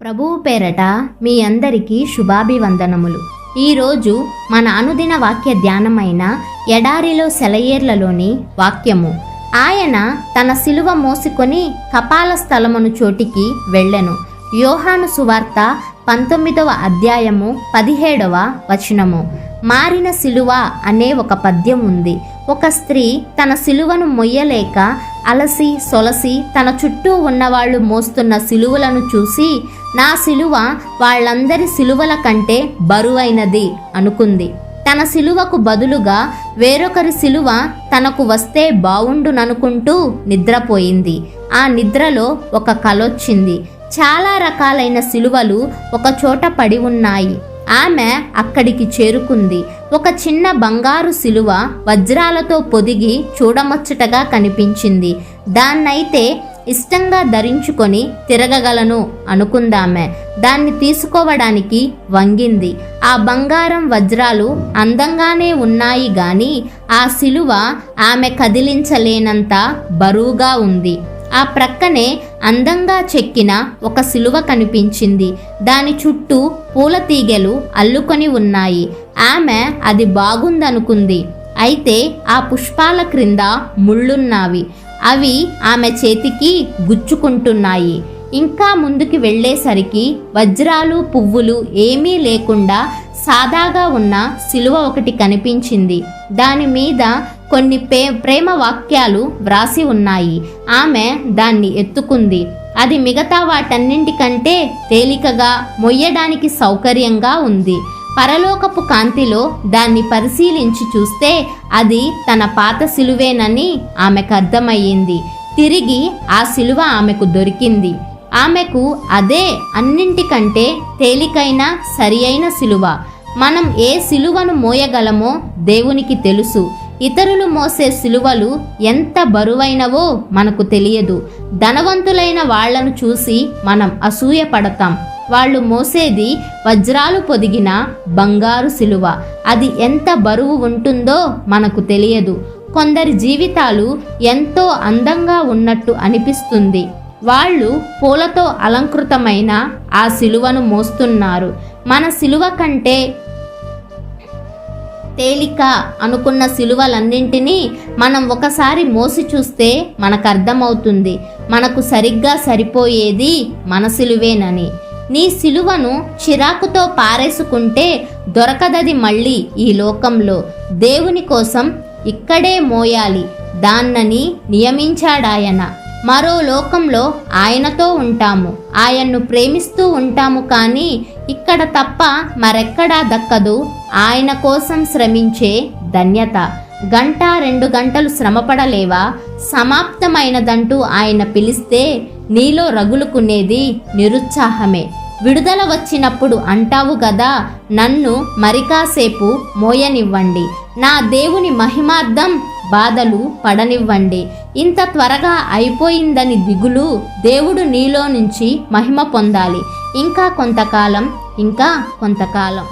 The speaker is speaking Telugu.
ప్రభువు పేరట మీ అందరికీ శుభాభివందనములు. ఈరోజు మన అనుదిన వాక్య ధ్యానమైన ఎడారిలో సెలయేర్లలోని వాక్యము. ఆయన తన సిలువ మోసుకొని కపాల స్థలమును చోటికి వెళ్ళెను. యోహాను సువార్త 19వ అధ్యాయము 17వ వచనము. మారిన సిలువ అనే ఒక పద్యం ఉంది. ఒక స్త్రీ తన సిలువను మొయ్యలేక అలసి సొలసి తన చుట్టూ ఉన్నవాళ్ళు మోస్తున్న సిలువలను చూసి, నా సిలువ వాళ్ళందరి సిలువల కంటే బరువైనది అనుకుంది. తన సిలువకు బదులుగా వేరొకరి సిలువ తనకు వస్తే బావుండుననుకుంటూ నిద్రపోయింది. ఆ నిద్రలో ఒక కలొచ్చింది. చాలా రకాలైన సిలువలు ఒక చోట పడి ఉన్నాయి. ఆమె అక్కడికి చేరుకుంది. ఒక చిన్న బంగారు సిలువ వజ్రాలతో పొదిగి చూడముచ్చటగా కనిపించింది. దాన్నైతే ఇష్టంగా ధరించుకొని తిరగగలను అనుకుందామె. దాన్ని తీసుకోవడానికి వంగింది. ఆ బంగారం వజ్రాలు అందంగానే ఉన్నాయి గాని ఆ సిలువ ఆమె కదిలించలేనంత బరువుగా ఉంది. ఆ ప్రక్కనే అందంగా చెక్కిన ఒక సిలువ కనిపించింది. దాని చుట్టూ పూల తీగెలు అల్లుకొని ఉన్నాయి. ఆమె అది బాగుందనుకుంది. అయితే ఆ పుష్పాల క్రింద ముళ్ళున్నావి. అవి ఆమె చేతికి గుచ్చుకుంటున్నాయి. ఇంకా ముందుకు వెళ్ళేసరికి వజ్రాలు పువ్వులు ఏమీ లేకుండా సాదాగా ఉన్న సిలువ ఒకటి కనిపించింది. దాని మీద కొన్ని ప్రేమ వాక్యాలు వ్రాసి ఉన్నాయి. ఆమె దాన్ని ఎత్తుకుంది. అది మిగతా వాటన్నింటికంటే తేలికగా మొయ్యడానికి సౌకర్యంగా ఉంది. పరలోకపు కాంతిలో దాన్ని పరిశీలించి చూస్తే అది తన పాత సిలువేనని ఆమెకు అర్థమయ్యింది. తిరిగి ఆ సిలువ ఆమెకు దొరికింది. ఆమెకు అదే అన్నింటికంటే తేలికైన సరి అయిన సిలువ. మనం ఏ సిలువను మోయగలమో దేవునికి తెలుసు. ఇతరులు మోసే సిలువలు ఎంత బరువైనవో మనకు తెలియదు. ధనవంతులైన వాళ్లను చూసి మనం అసూయ పడతాం. వాళ్ళు మోసేది వజ్రాలు పొదిగిన బంగారు సిలువ. అది ఎంత బరువు ఉంటుందో మనకు తెలియదు. కొందరి జీవితాలు ఎంతో అందంగా ఉన్నట్టు అనిపిస్తుంది. వాళ్ళు పూలతో అలంకృతమైన ఆ సిలువను మోస్తున్నారు. మన సిలువ కంటే తేలిక అనుకున్న సిలువలన్నింటినీ మనం ఒకసారి మోసి చూస్తే మనకు అర్థమవుతుంది, మనకు సరిగ్గా సరిపోయేది మన సిలువేనని. నీ సిలువను చిరాకుతో పారేసుకుంటే దొరకదది మళ్ళీ ఈ లోకంలో. దేవుని కోసం ఇక్కడే మోయాలి. దాన్నని నియమించాడాయన. మరో లోకంలో ఆయనతో ఉంటాము, ఆయన్ను ప్రేమిస్తూ ఉంటాము. కానీ ఇక్కడ తప్ప మరెక్కడా దక్కదు ఆయన కోసం శ్రమించే ధన్యత. 1-2 గంటలు శ్రమపడలేవా? సమాప్తమైనదంటూ ఆయన పిలిస్తే నీలో రగులుకునేది నిరుత్సాహమే. విడుదల వచ్చినప్పుడు అంటావు గదా, నన్ను మరికాసేపు మోయనివ్వండి, నా దేవుని మహిమార్థం బాధలు పడనివ్వండి. ఇంత త్వరగా అయిపోయిందని దిగులు. దేవుడు నీలో నుంచి మహిమ పొందాలి. ఇంకా కొంతకాలం.